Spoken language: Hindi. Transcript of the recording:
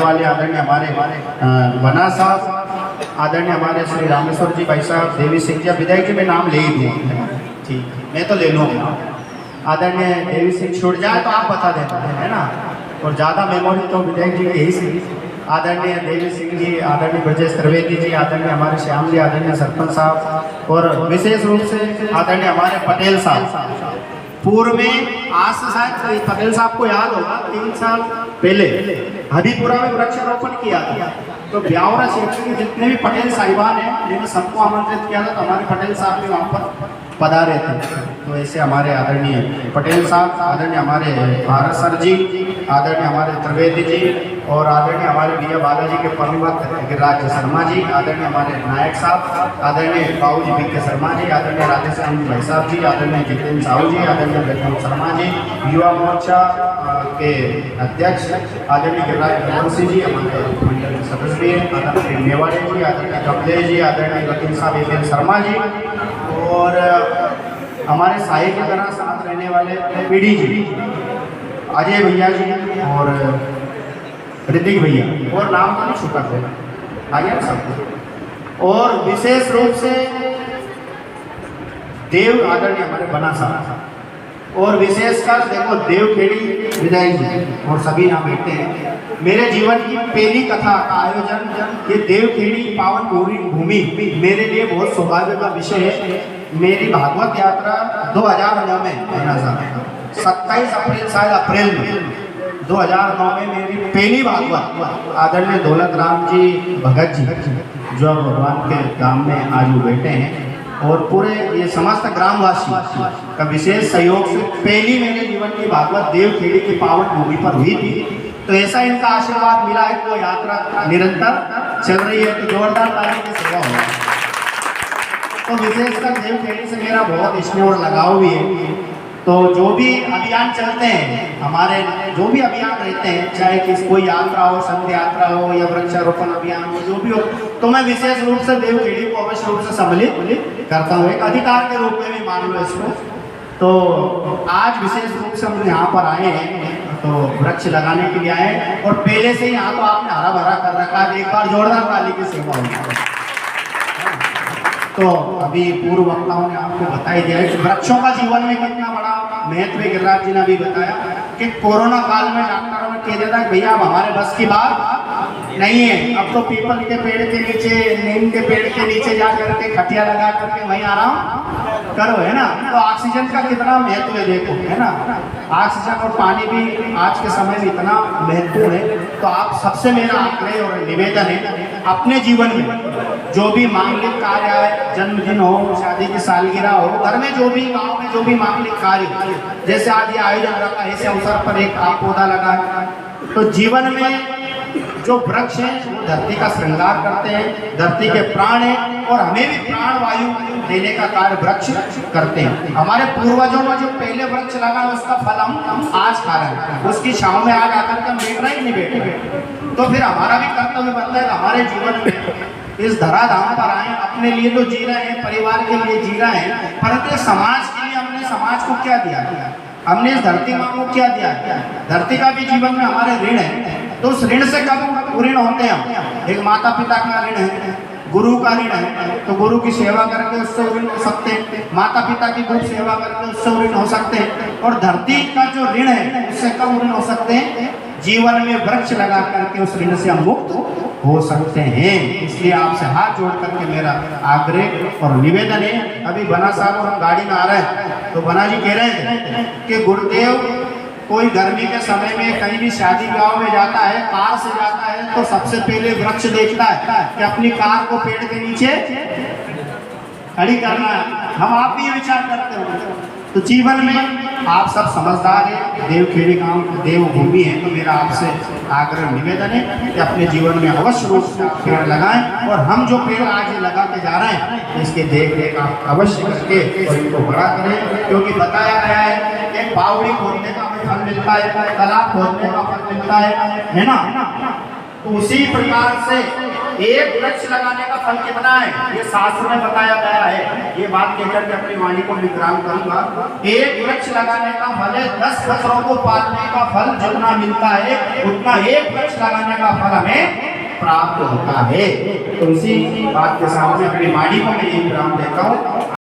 वाले आदरणीय हमारे बना साहब, आदरणीय हमारे श्री रामेश्वर जी भाई साहब, देवी सिंह जी, विधायक जी मैं नाम ले ही दूँ, ठीक मैं तो ले लूँगा। आदरणीय देवी सिंह छूट जाए तो आप बता देना है ना, और ज़्यादा मेमोरी तो विधायक जी यही सी। आदरणीय देवी सिंह जी, आदरणीय ब्रजेश त्रिवेदी जी, आदरणीय हमारे श्याम जी, आदरणीय सरपंच साहब, और विशेष रूप से आदरणीय हमारे पटेल साहब। पूर्व में आज से शायद पटेल साहब को याद होगा 3 साल पहले हबीपुरा में वृक्षारोपण किया था, तो ब्यावरा क्षेत्र के जितने भी पटेल साहिबान हैं जिन्हें सबको आमंत्रित किया था, तो हमारे पटेल साहब भी वहाँ पर पधारे थे। तो ऐसे हमारे आदरणीय पटेल साहब, आदरणीय हमारे भारत सर जी, आदरणीय हमारे त्रिवेदी जी, और आदरणीय हमारे भैया बालाजी के परमवत गिरिराज शर्मा जी, आदरणीय हमारे नायक साहब, आदरणीय बाबू जी बी के शर्मा जी, आदरणीय राधेश्याम जी भाई साहब जी, आदरणीय जितेंद्र साहू जी, आदरणीय विक्रम शर्मा जी, युवा मोर्चा के अध्यक्ष आदरणीय गिरिराज सिंह जी, हमारे मंडल के सदस्य आदरणीय मेवाड़े जी, आदरणीय कपिलेश जी, आदरणीय वकील साहब एपीएल शर्मा जी, और हमारे साहिब की तरह साथ रहने वाले पीढ़ी जी, अजय भैया जी, और ऋतिक भैया, और नाम तो नहीं छुपा थे आगे सब, और विशेष रूप से देव आदरणीय हमारे बना साहब, और विशेषकर देखो देवखेड़ी विधायक जी और सभी यहाँ बैठे हैं। मेरे जीवन की पहली कथा का आयोजन ये देवखेड़ी पावन भूमि मेरे लिए बहुत सौभाग्य का विषय है। मेरी भागवत यात्रा 2009 में 27 अप्रैल शायद अप्रैल में 2009 में मेरी पहली भागवत आदरणीय दौलत राम जी भगत जी जो भगवान के गांव में आज वो बैठे हैं, और पूरे ये समस्त ग्रामवासी का विशेष सहयोग से पहली मेरे जीवन की भागवत देवखेड़ी की पावन भूमि पर हुई थी। तो ऐसा इनका आशीर्वाद मिला है कि वो यात्रा निरंतर चल रही है, तो जोरदार ताली की सेवा हो। तो विशेषकर देवखेड़ी से मेरा बहुत स्नेह और लगाव भी है। तो जो भी अभियान चलते हैं हमारे, जो भी अभियान रहते हैं, चाहे कि कोई यात्रा हो, संघ यात्रा हो या वृक्षारोपण अभियान हो, जो भी हो, तो मैं विशेष रूप से देवखेड़ी को अवश्य रूप से सम्मिलित करता हूँ, एक अधिकार के रूप में भी मान लो इसको। तो आज विशेष रूप से हम यहाँ पर आए हैं, तो वृक्ष लगाने के लिए आए, और पहले से ही यहाँ तो आपने हरा भरा कर रखा है, एक बार जोरदार ताली की सेवा होगी। तो अभी पूर्व वक्ताओं ने आपको बताई दिया है कि वृक्षों का जीवन में कितना बड़ा महत्व है। गिरिराज जी ने भी बताया कि कोरोना काल में डॉक्टरों ने कह दिया था भैया अब हमारे बस की बात नहीं है, अब तो पीपल के पेड़ के नीचे, नीम के पेड़ के नीचे जा करके खटिया लगा करके वहीं आराम करो, है ना। तो ऑक्सीजन का कितना महत्व है देखो, है ना। ऑक्सीजन और पानी भी आज के समय में इतना महत्वपूर्ण है। तो आप सबसे मेरा आग्रह और निवेदन है, अपने जीवन में जो भी मांगलिक कार्य है, जन्मदिन हो, शादी की सालगिरह हो, घर में जो भी, गांव में जो भी मांगलिक कार्य, जैसे आज ये आयोजन रखा है, इस अवसर पर एक आप पौधा लगा। तो जीवन में जो वृक्ष है वो धरती का श्रृंगार करते हैं, धरती के प्राण है, और हमें भी प्राण वायु देने का कार्य वृक्ष करते हैं। हमारे पूर्वजों ने जो पहले वृक्ष लगा उसका फल हम आज खा रहे हैं, उसकी छांव में आज आकर के हम बैठ रहे ही नहीं बैठे। तो फिर हमारा भी कर्तव्य बनता है हमारे जीवन में इस धराधाम पर आए, अपने लिए तो जी रहे हैं, परिवार के लिए जी रहे हैं, परंतु समाज के लिए हमने समाज को क्या दिया, हमने इस धरती माँ को क्या दिया। धरती का भी जीवन में हमारे ऋण है, तो उस ऋण से कब ऋण होते हैं। एक माता पिता का ऋण है, गुरु का ऋण है, तो गुरु की सेवा करके उससे ऋण हो सकते हैं, माता पिता की खूब सेवा करके उससे ऋण हो सकते हैं, और धरती का जो ऋण है उससे कब ऋण हो सकते हैं, जीवन में वृक्ष लगा करके उस ऋण से हम मुक्त हो सकते हैं। इसलिए आपसे हाथ जोड़ करके मेरा आग्रह और निवेदन है। अभी बना साहब और हम गाड़ी में आ रहे हैं, तो बना जी कह रहे थे कि गुरुदेव कोई गर्मी के समय में कहीं भी शादी ब्याह में जाता है, कार से जाता है, तो सबसे पहले वृक्ष देखता है कि अपनी कार को पेड़ के नीचे खड़ी करना है। हम आप भी ये विचार करते हो। तो जीवन में आप सब समझदार हैं, देवखेड़ी गांव देवभूमि है, तो मेरा आपसे आग्रह निवेदन है कि अपने जीवन में अवश्य रूप से पेड़ लगाएं, और हम जो पेड़ आज लगा के जा रहे हैं इसके देख रेख आप अवश्य करके और इनको बड़ा करें, क्योंकि बताया गया है एक बावड़ी खोदने का फल मिलता है, तालाब खोदने का फल मिलता है ना। तो उसी प्रकार से एक वृक्ष लगाने का फल कितना है, ये शास्त्र में बताया गया है। ये बात कहकर के अपनी वाणी को विश्राम करूंगा। एक वृक्ष लगाने का फल है 10 बछड़ों को पालने का फल जितना मिलता है, उतना एक वृक्ष लगाने का फल हमें प्राप्त होता है। तो इसी बात के सामने अपनी वाणी को मैं विश्राम देता हूँ।